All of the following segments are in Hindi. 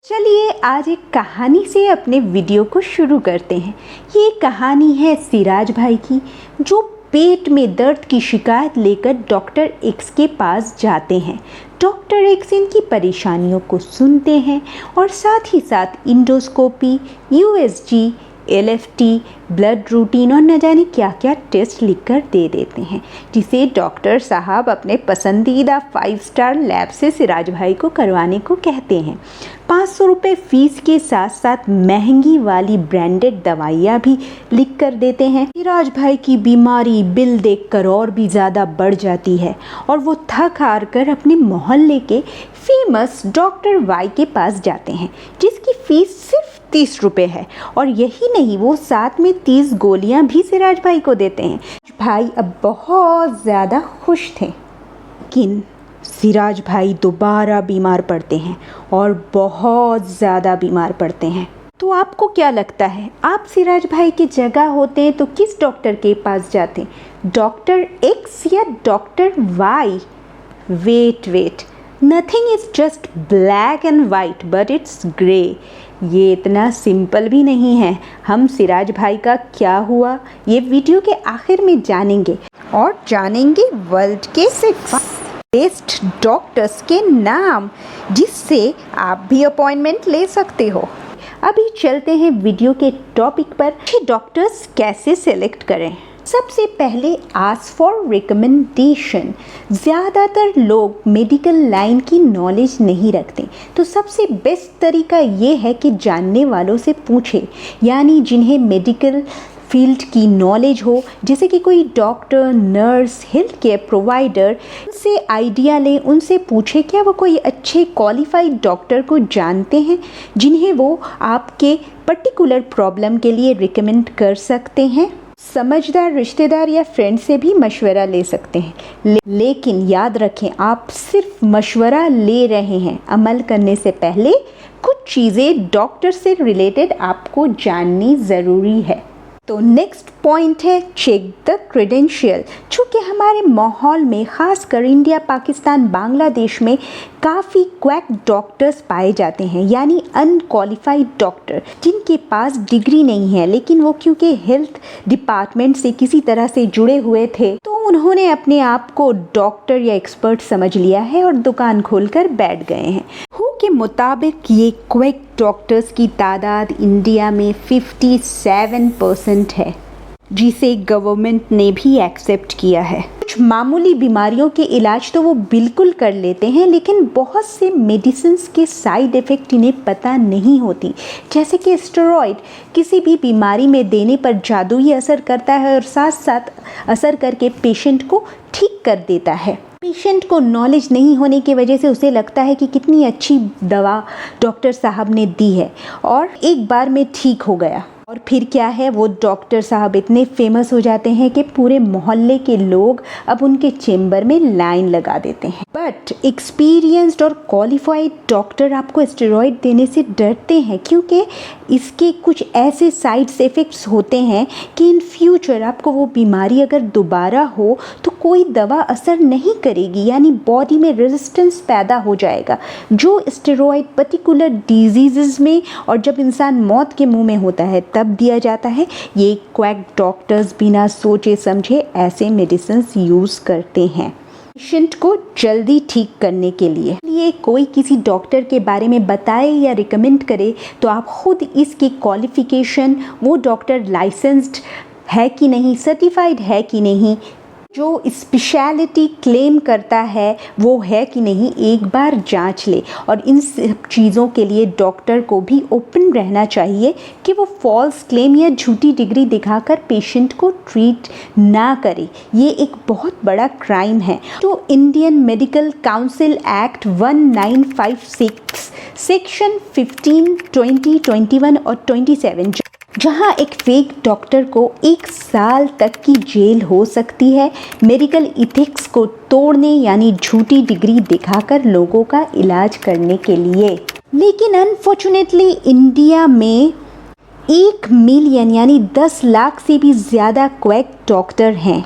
चलिए आज एक कहानी से अपने वीडियो को शुरू करते हैं। ये कहानी है सिराज भाई की, जो पेट में दर्द की शिकायत लेकर डॉक्टर एक्स के पास जाते हैं। डॉक्टर एक्स इनकी परेशानियों को सुनते हैं और साथ ही साथ endoscopy, USG, LFT, blood routine और न जाने क्या क्या टेस्ट लिखकर दे देते हैं, जिसे डॉक्टर साहब अपने पसंदीदा 5 स्टार लैब से सिराज भाई को करवाने को कहते हैं। 500 रुपये फ़ीस के साथ साथ महंगी वाली ब्रांडेड दवाइयाँ भी लिख कर देते हैं। सिराज भाई की बीमारी बिल देखकर और भी ज़्यादा बढ़ जाती है और वो थक हार कर अपने मोहल्ले के फेमस डॉक्टर वाई के पास जाते हैं, जिसकी फ़ीस सिर्फ 30 रुपये है। और यही नहीं, वो साथ में 30 गोलियां भी सिराज भाई को देते हैं। भाई अब बहुत ज़्यादा खुश थे, लेकिन सिराज भाई दोबारा बीमार पड़ते हैं और बहुत ज़्यादा बीमार पड़ते हैं। तो आपको क्या लगता है, आप सिराज भाई की जगह होते हैं तो किस डॉक्टर के पास जाते? डॉक्टर एक्स या doctor Y? Wait, nothing is just black and white but it's grey. ये इतना सिंपल भी नहीं है। हम सिराज भाई का क्या हुआ ये वीडियो के आखिर में जानेंगे, और जानेंगे वर्ल्ड के 6 बेस्ट डॉक्टर्स के नाम, जिससे आप भी अपॉइंटमेंट ले सकते हो। अभी चलते हैं वीडियो के टॉपिक पर कि डॉक्टर्स कैसे सेलेक्ट करें। सबसे पहले आस्क फॉर रिकमेंडेशन। ज़्यादातर लोग मेडिकल लाइन की नॉलेज नहीं रखते, तो सबसे बेस्ट तरीका ये है कि जानने वालों से पूछें, यानी जिन्हें मेडिकल फील्ड की नॉलेज हो, जैसे कि कोई doctor, nurse, health care provider, उनसे आइडिया लें, उनसे पूछें क्या वो कोई अच्छे क्वालिफाइड डॉक्टर को जानते हैं जिन्हें वो आपके पर्टिकुलर प्रॉब्लम के लिए रिकमेंड कर सकते हैं। समझदार रिश्तेदार या फ्रेंड से भी मशवरा ले सकते हैं, लेकिन याद रखें, आप सिर्फ मशवरा ले रहे हैं। अमल करने से पहले कुछ चीज़ें डॉक्टर से रिलेटेड आपको जाननी ज़रूरी है। तो नेक्स्ट पॉइंट है चेक द क्रेडेंशियल। चूँकि हमारे माहौल में, ख़ासकर इंडिया, पाकिस्तान, बांग्लादेश में काफ़ी क्वैक डॉक्टर्स पाए जाते हैं, यानी अनक्वालिफाइड डॉक्टर जिनके पास डिग्री नहीं है, लेकिन वो क्योंकि हेल्थ डिपार्टमेंट से किसी तरह से जुड़े हुए थे तो उन्होंने अपने आप को डॉक्टर या एक्सपर्ट समझ लिया है और दुकान खोलकर बैठ गए हैं। हु के मुताबिक ये क्वैक डॉक्टर्स की तादाद इंडिया में 57% है, जिसे गवर्नमेंट ने भी एक्सेप्ट किया है। कुछ मामूली बीमारियों के इलाज तो वो बिल्कुल कर लेते हैं, लेकिन बहुत से मेडिसिन्स के साइड इफ़ेक्ट इन्हें पता नहीं होती, जैसे कि स्टेरॉइड किसी भी बीमारी में देने पर जादुई असर करता है और साथ साथ असर करके पेशेंट को ठीक कर देता है। पेशेंट को नॉलेज नहीं होने की वजह से उसे लगता है कि कितनी अच्छी दवा डॉक्टर साहब ने दी है और एक बार में ठीक हो गया, और फिर क्या है, वो डॉक्टर साहब इतने फेमस हो जाते हैं कि पूरे मोहल्ले के लोग अब उनके चेम्बर में लाइन लगा देते हैं। बट एक्सपीरियंस्ड और क्वालिफाइड डॉक्टर आपको स्टेरॉइड देने से डरते हैं, क्योंकि इसके कुछ ऐसे साइड इफ़ेक्ट्स होते हैं कि इन फ्यूचर आपको वो बीमारी अगर दोबारा हो तो कोई दवा असर नहीं करेगी, यानी बॉडी में रेजिस्टेंस पैदा हो जाएगा, जो स्टेरॉइड पर्टिकुलर डिजीज़ में और जब इंसान मौत के मुंह में होता है तब दिया जाता है। ये क्वैक डॉक्टर्स बिना सोचे समझे ऐसे मेडिसिन्स यूज़ करते हैं पेशेंट को जल्दी ठीक करने के लिए। ये कोई किसी डॉक्टर के बारे में बताए या रिकमेंड करे तो आप खुद इसकी क्वालिफ़िकेशन, वो डॉक्टर लाइसेंस्ड है कि नहीं, सर्टिफाइड है कि नहीं, जो स्पेशलिटी क्लेम करता है वो है कि नहीं, एक बार जांच ले। और इन सब चीज़ों के लिए डॉक्टर को भी ओपन रहना चाहिए कि वो फॉल्स क्लेम या झूठी डिग्री दिखाकर पेशेंट को ट्रीट ना करे। ये एक बहुत बड़ा क्राइम है। तो Indian medical council act 1956 section 15, 20, 21 और 27, जहां एक फेक डॉक्टर को 1 साल तक की जेल हो सकती है मेडिकल इथिक्स को तोड़ने, यानी झूठी डिग्री दिखाकर लोगों का इलाज करने के लिए। लेकिन अनफॉर्चुनेटली इंडिया में 1 मिलियन यानी 10 लाख से भी ज़्यादा क्वैक डॉक्टर हैं।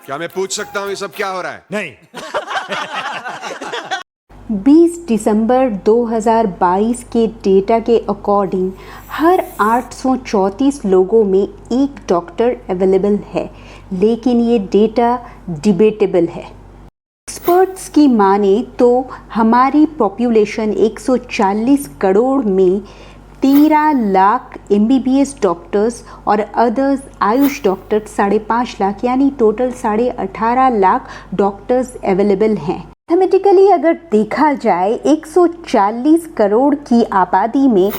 क्या मैं पूछ सकता हूँ ये सब क्या हो रहा है? नहीं। 20 दिसंबर 2022 के डेटा के अकॉर्डिंग हर 834 लोगों में एक डॉक्टर अवेलेबल है, लेकिन ये डेटा डिबेटेबल है। एक्सपर्ट्स की माने तो हमारी पॉपुलेशन 140 करोड़ में 13 लाख MBBS डॉक्टर्स और अदर्स आयुष डॉक्टर्स 5.5 लाख यानी टोटल 18.5 लाख डॉक्टर्स अवेलेबल हैं। मैथमेटिकली अगर देखा जाए 140 करोड़ की आबादी में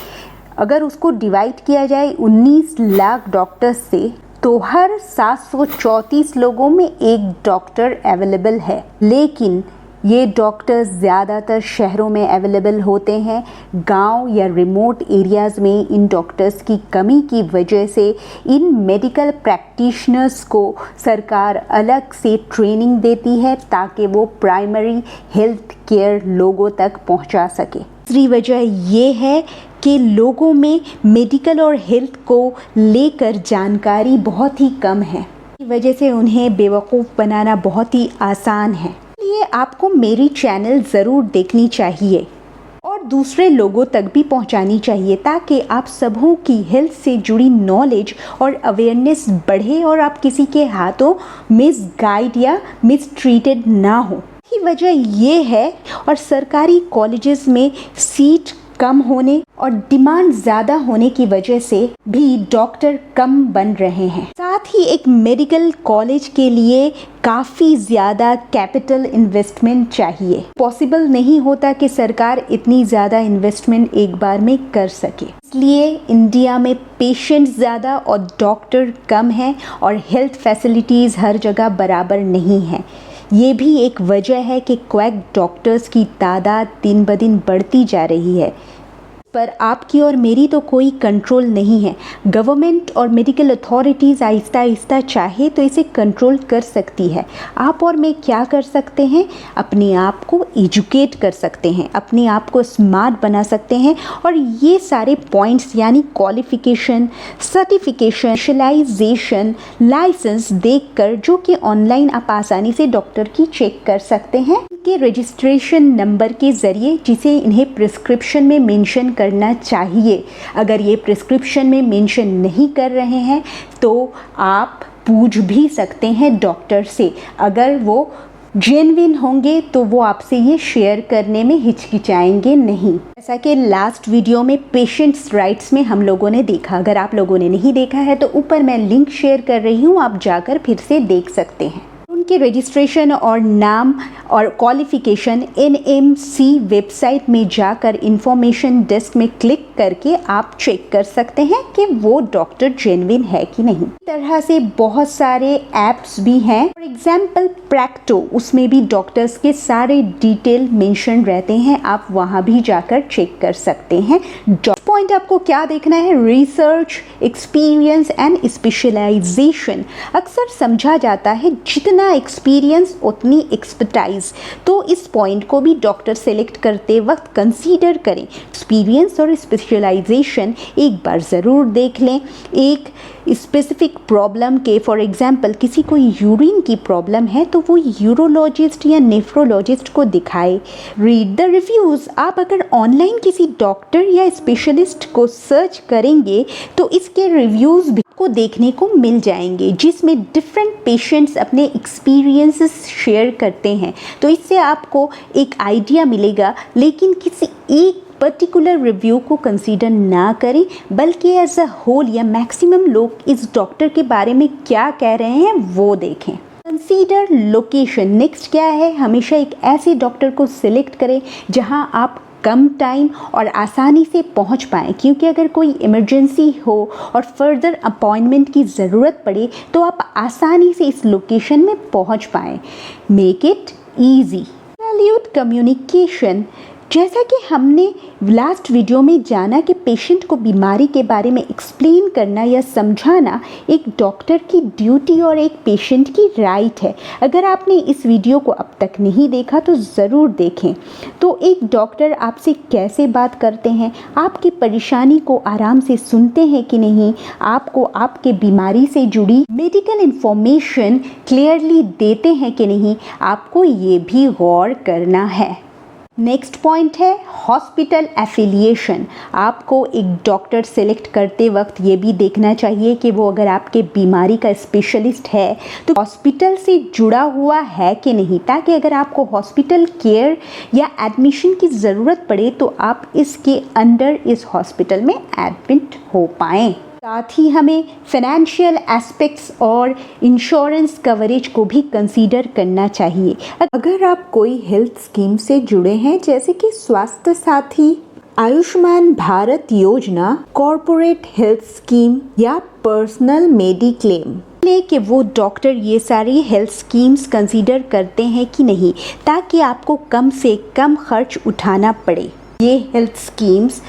अगर उसको डिवाइड किया जाए 19 लाख डॉक्टर्स से, तो हर 734 लोगों में एक डॉक्टर अवेलेबल है। लेकिन ये डॉक्टर्स ज़्यादातर शहरों में अवेलेबल होते हैं। गांव या रिमोट एरियाज़ में इन डॉक्टर्स की कमी की वजह से इन मेडिकल प्रैक्टिशनर्स को सरकार अलग से ट्रेनिंग देती है ताकि वो प्राइमरी हेल्थ केयर लोगों तक पहुंचा सके। दूसरी वजह ये है कि लोगों में मेडिकल और हेल्थ को लेकर जानकारी बहुत ही कम है। इस वजह से उन्हें बेवकूफ़ बनाना बहुत ही आसान है। इसलिए आपको मेरी चैनल ज़रूर देखनी चाहिए और दूसरे लोगों तक भी पहुंचानी चाहिए ताकि आप सबों की हेल्थ से जुड़ी नॉलेज और अवेयरनेस बढ़े और आप किसी के हाथों मिसगाइड या मिसट्रीटेड ना हो। की वजह ये है और सरकारी कॉलेजेस में सीट कम होने और डिमांड ज़्यादा होने की वजह से भी डॉक्टर कम बन रहे हैं। साथ ही एक मेडिकल कॉलेज के लिए काफ़ी ज़्यादा कैपिटल इन्वेस्टमेंट चाहिए। पॉसिबल नहीं होता कि सरकार इतनी ज़्यादा इन्वेस्टमेंट एक बार में कर सके। इसलिए इंडिया में पेशेंट्स ज़्यादा और डॉक्टर कम हैं और हेल्थ फैसिलिटीज़ हर जगह बराबर नहीं हैं। ये भी एक वजह है कि क्वैक डॉक्टर्स की तादाद दिन ब दिन बढ़ती जा रही है। पर आपकी और मेरी तो कोई कंट्रोल नहीं है। गवर्नमेंट और मेडिकल अथॉरिटीज़ आहिस्ता आहिस्ता चाहे तो इसे कंट्रोल कर सकती है। आप और मैं क्या कर सकते हैं? अपने आप को एजुकेट कर सकते हैं, अपने आप को स्मार्ट बना सकते हैं और ये सारे पॉइंट्स यानी क्वालिफ़िकेशन, सर्टिफिकेशन, स्पेशलाइजेशन, लाइसेंस देखकर जो कि ऑनलाइन आप आसानी से डॉक्टर की चेक कर सकते हैं के रजिस्ट्रेशन नंबर के ज़रिए, जिसे इन्हें प्रिस्क्रिप्शन में मेंशन करना चाहिए। अगर ये प्रिस्क्रिप्शन में मेंशन नहीं कर रहे हैं तो आप पूछ भी सकते हैं डॉक्टर से। अगर वो जेन्युइन होंगे तो वो आपसे ये शेयर करने में हिचकिचाएंगे नहीं। जैसा कि लास्ट वीडियो में पेशेंट्स राइट्स में हम लोगों ने देखा। अगर आप लोगों ने नहीं देखा है तो ऊपर मैं लिंक शेयर कर रही हूँ, आप जाकर फिर से देख सकते हैं। उनके रजिस्ट्रेशन और नाम और क्वालिफ़िकेशन NMC वेबसाइट में जाकर इंफॉर्मेशन डेस्क में क्लिक करके आप चेक कर सकते हैं कि वो डॉक्टर जेन्युइन है कि नहीं। इस तरह से बहुत सारे ऐप्स भी हैं। फॉर एग्जाम्पल प्रैक्टो, उसमें भी डॉक्टर्स के सारे डिटेल मेंशन रहते हैं, आप वहाँ भी जाकर चेक कर सकते हैं। पॉइंट आपको क्या देखना है? Research, experience and specialisation. अक्सर समझा जाता है जितना एक्सपीरियंस उतनी एक्सपर्टाइज, तो इस पॉइंट को भी डॉक्टर सेलेक्ट करते वक्त कंसीडर करें। एक्सपीरियंस और स्पेशलाइजेशन एक बार ज़रूर देख लें। एक स्पेसिफिक प्रॉब्लम के, फॉर एग्जांपल किसी को यूरिन की प्रॉब्लम है तो वो यूरोलॉजिस्ट या नेफ्रोलॉजिस्ट को दिखाए। Read the reviews. आप अगर ऑनलाइन किसी डॉक्टर या स्पेशलिस्ट को सर्च करेंगे तो इसके रिव्यूज़ भी को देखने को मिल जाएंगे, जिसमें डिफरेंट पेशेंट्स अपने एक्सपीरियंसेस शेयर करते हैं। तो इससे आपको एक आइडिया मिलेगा। लेकिन किसी एक पर्टिकुलर रिव्यू को कंसीडर ना करें, बल्कि एज अ होल या मैक्सिमम लोग इस डॉक्टर के बारे में क्या कह रहे हैं वो देखें। Consider location. नेक्स्ट क्या है? हमेशा एक ऐसे डॉक्टर को सिलेक्ट करें जहां आप कम टाइम और आसानी से पहुंच पाएँ, क्योंकि अगर कोई इमरजेंसी हो और फर्दर अपॉइंटमेंट की ज़रूरत पड़े तो आप आसानी से इस लोकेशन में पहुंच पाएँ। Make it easy. Valued communication. जैसा कि हमने लास्ट वीडियो में जाना कि पेशेंट को बीमारी के बारे में एक्सप्लेन करना या समझाना एक डॉक्टर की ड्यूटी और एक पेशेंट की राइट है। अगर आपने इस वीडियो को अब तक नहीं देखा तो ज़रूर देखें। तो एक डॉक्टर आपसे कैसे बात करते हैं, आपकी परेशानी को आराम से सुनते हैं कि नहीं, आपको आपके बीमारी से जुड़ी मेडिकल इन्फॉर्मेशन क्लियरली देते हैं कि नहीं, आपको ये भी गौर करना है। नेक्स्ट पॉइंट है हॉस्पिटल एफिलिएशन। आपको एक डॉक्टर सेलेक्ट करते वक्त ये भी देखना चाहिए कि वो अगर आपके बीमारी का स्पेशलिस्ट है तो हॉस्पिटल से जुड़ा हुआ है कि नहीं, ताकि अगर आपको हॉस्पिटल केयर या एडमिशन की ज़रूरत पड़े तो आप इसके अंडर इस हॉस्पिटल में एडमिट हो पाएँ। साथ ही हमें फाइनेंशियल एस्पेक्ट्स और इंश्योरेंस कवरेज को भी कंसीडर करना चाहिए। अगर आप कोई हेल्थ स्कीम से जुड़े हैं जैसे कि स्वास्थ्य साथी, आयुष्मान भारत योजना, कॉरपोरेट हेल्थ स्कीम या पर्सनल मेडिक्लेम, कि वो डॉक्टर ये सारी हेल्थ स्कीम्स कंसीडर करते हैं कि नहीं, ताकि आपको कम से कम खर्च उठाना पड़े। ये हेल्थ स्कीम्स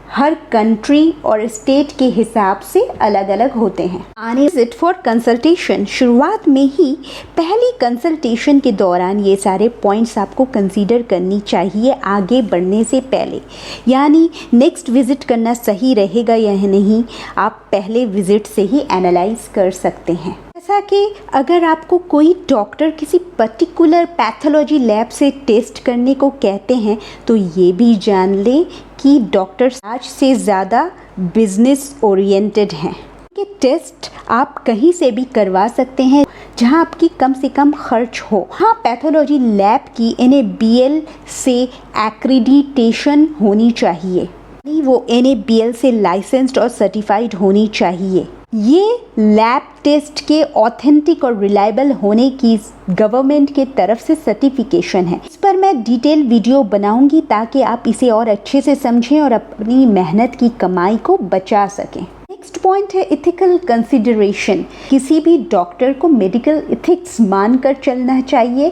हर कंट्री और स्टेट के हिसाब से अलग अलग होते हैं। आने विजिट फॉर कंसल्टेशन, शुरुआत में ही पहली कंसल्टेशन के दौरान ये सारे पॉइंट्स आपको कंसीडर करनी चाहिए आगे बढ़ने से पहले, यानी नेक्स्ट विजिट करना सही रहेगा या नहीं, आप पहले विजिट से ही एनालाइज कर सकते हैं। जैसा कि अगर आपको कोई डॉक्टर किसी पर्टिकुलर पैथोलॉजी लैब से टेस्ट करने को कहते हैं तो ये भी जान लें कि डॉक्टर आज से ज़्यादा बिजनेस ओरिएंटेड हैं। ये टेस्ट आप कहीं से भी करवा सकते हैं जहां आपकी कम से कम खर्च हो। हाँ, पैथोलॉजी लैब की NABL से एक्रीडिटेशन होनी चाहिए, वो NABL से लाइसेंस्ड और सर्टिफाइड होनी चाहिए। ये लैब टेस्ट के ऑथेंटिक और रिलायबल होने की गवर्नमेंट के तरफ से सर्टिफिकेशन है। इस पर मैं डिटेल वीडियो बनाऊंगी ताकि आप इसे और अच्छे से समझें और अपनी मेहनत की कमाई को बचा सकें। नेक्स्ट पॉइंट है इथिकल कंसिडरेशन। किसी भी डॉक्टर को मेडिकल इथिक्स मानकर चलना चाहिए।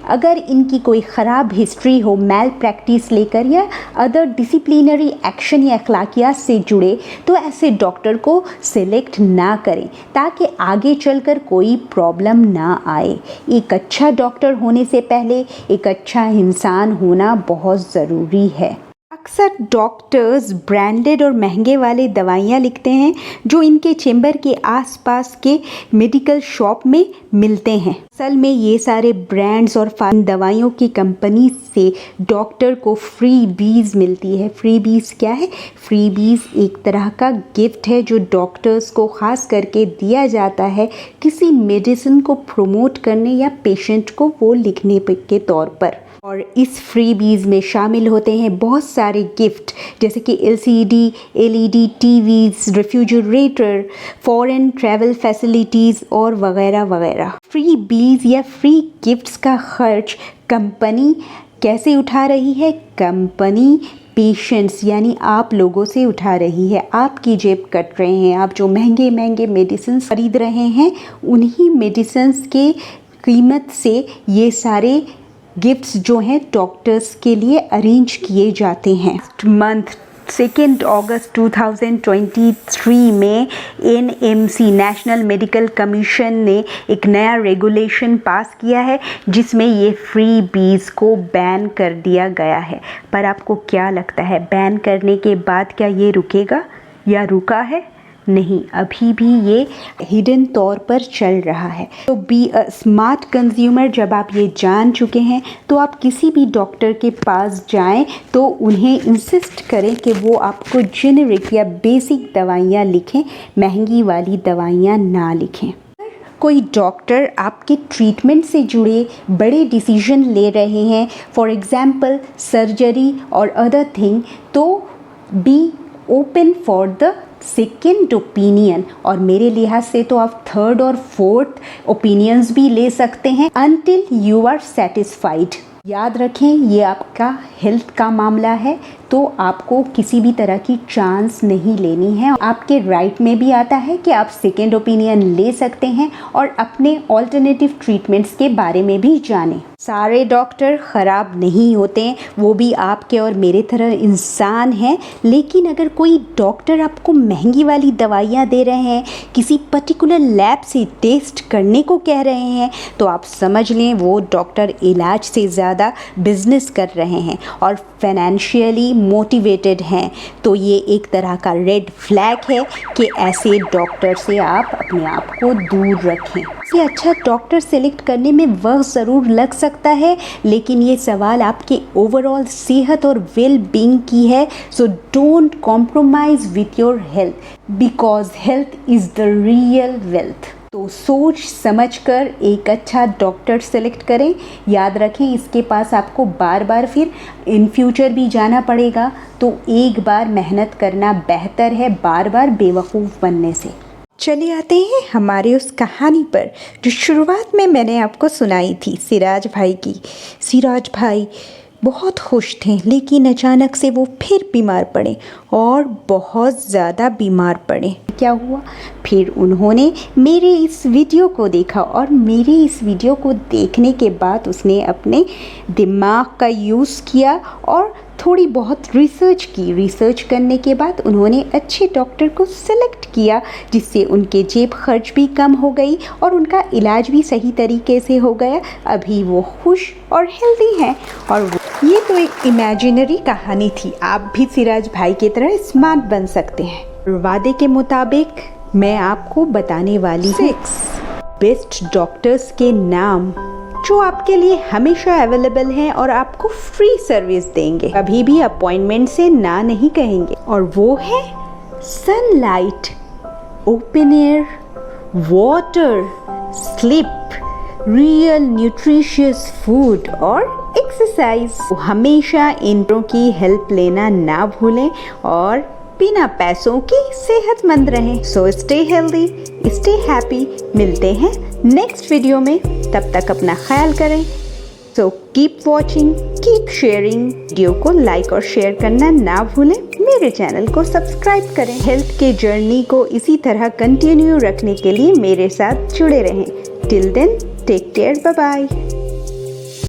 अगर इनकी कोई ख़राब हिस्ट्री हो मैल प्रैक्टिस लेकर या अदर डिसिप्लिनरी एक्शन या अखलाकियात से जुड़े तो ऐसे डॉक्टर को सिलेक्ट ना करें, ताकि आगे चलकर कोई प्रॉब्लम ना आए। एक अच्छा डॉक्टर होने से पहले एक अच्छा इंसान होना बहुत ज़रूरी है। अक्सर डॉक्टर्स ब्रांडेड और महंगे वाले दवाइयाँ लिखते हैं जो इनके चेंबर के आसपास के मेडिकल शॉप में मिलते हैं। असल में ये सारे ब्रांड्स और दवाइयों की कंपनी से डॉक्टर को फ्रीबीज मिलती है। फ्रीबीज क्या है? फ्रीबीज एक तरह का गिफ्ट है जो डॉक्टर्स को ख़ास करके दिया जाता है किसी मेडिसिन को प्रमोट करने या पेशेंट को वो लिखने के तौर पर। और इस फ्रीबीज में शामिल होते हैं बहुत सारे गिफ्ट जैसे कि LCD, LED TVs, refrigerator, foreign travel facilities और वगैरह वगैरह। फ्रीबीज या फ्री गिफ्ट्स का खर्च कंपनी कैसे उठा रही है? कंपनी पेशेंट्स यानी आप लोगों से उठा रही है। आपकी जेब कट रहे हैं। आप जो महंगे महंगे मेडिसिन खरीद रहे हैं उन्हीं मेडिसिन के कीमत से ये सारे गिफ्ट्स जो हैं डॉक्टर्स के लिए अरेंज किए जाते हैं। मंथ 2 अगस्त 2023 में NMC नेशनल मेडिकल कमीशन ने एक नया रेगुलेशन पास किया है जिसमें ये फ्रीबीज को बैन कर दिया गया है। पर आपको क्या लगता है बैन करने के बाद क्या ये रुकेगा या रुका है? नहीं, अभी भी ये हिडन तौर पर चल रहा है। तो बी अ स्मार्ट कंज्यूमर। जब आप ये जान चुके हैं तो आप किसी भी डॉक्टर के पास जाएं तो उन्हें इंसिस्ट करें कि वो आपको जेनेरिक या बेसिक दवाइयाँ लिखें, महंगी वाली दवाइयाँ ना लिखें। कोई डॉक्टर आपके ट्रीटमेंट से जुड़े बड़े डिसीजन ले रहे हैं, फॉर एग्ज़ाम्पल सर्जरी और अदर थिंग, तो be open for the second opinion. और मेरे लिहाज से तो आप थर्ड और फोर्थ ओपिनियंस भी ले सकते हैं अनटिल यू आर सेटिस्फाइड। याद रखें ये आपका हेल्थ का मामला है तो आपको किसी भी तरह की चांस नहीं लेनी है। आपके राइट में भी आता है कि आप सेकेंड ओपिनियन ले सकते हैं और अपने ऑल्टरनेटिव ट्रीटमेंट्स के बारे में भी जानें। सारे डॉक्टर ख़राब नहीं होते, वो भी आपके और मेरे तरह इंसान हैं। लेकिन अगर कोई डॉक्टर आपको महंगी वाली दवाइयाँ दे रहे हैं, किसी पर्टिकुलर लैब से टेस्ट करने को कह रहे हैं, तो आप समझ लें वो डॉक्टर इलाज से ज़्यादा बिजनेस कर रहे हैं और फाइनेंशियली मोटिवेटेड हैं। तो ये एक तरह का रेड फ्लैग है कि ऐसे डॉक्टर से आप अपने आप को दूर रखें। से अच्छा डॉक्टर सेलेक्ट करने में वक्त ज़रूर लग सकता है, लेकिन ये सवाल आपके ओवरऑल सेहत और वेल बीइंग की है। So don't compromise with your health because health is the real wealth. तो सोच समझ कर एक अच्छा डॉक्टर सेलेक्ट करें। याद रखें, इसके पास आपको बार बार फिर इन फ्यूचर भी जाना पड़ेगा, तो एक बार मेहनत करना बेहतर है बार बार बेवकूफ़ बनने से। चले आते हैं हमारे उस कहानी पर जो शुरुआत में मैंने आपको सुनाई थी, सिराज भाई की। सिराज भाई बहुत खुश थे, लेकिन अचानक से वो फिर बीमार पड़े और बहुत ज़्यादा बीमार पड़े। क्या हुआ? फिर उन्होंने मेरे इस वीडियो को देखा और मेरे इस वीडियो को देखने के बाद उसने अपने दिमाग का यूज़ किया और थोड़ी बहुत रिसर्च की। रिसर्च करने के बाद उन्होंने अच्छे डॉक्टर को सेलेक्ट किया, जिससे उनके जेब खर्च भी कम हो गई और उनका इलाज भी सही तरीके से हो गया। अभी वो खुश और हेल्दी हैं। और ये तो एक इमेजिनरी कहानी थी। आप भी सिराज भाई की तरह स्मार्ट बन सकते हैं। वादे के मुताबिक मैं आपको बताने वाली 6 बेस्ट डॉक्टर्स के नाम जो आपके लिए हमेशा अवेलेबल हैं और आपको फ्री सर्विस देंगे, कभी भी अपॉइंटमेंट से ना नहीं कहेंगे। और वो है sunlight, open air, water, sleep, real nutritious food और एक्सरसाइज। हमेशा इनों की हेल्प लेना ना भूलें और बिना पैसों की सेहतमंद रहें। So stay healthy, stay happy. मिलते हैं नेक्स्ट वीडियो में, तब तक अपना ख्याल करें। So keep watching, keep sharing. Video को लाइक और शेयर करना ना भूलें। मेरे चैनल को सब्सक्राइब करें। हेल्थ के जर्नी को इसी तरह कंटिन्यू रखने के लिए मेरे साथ जुड़े रहें। Till then, take care, bye bye.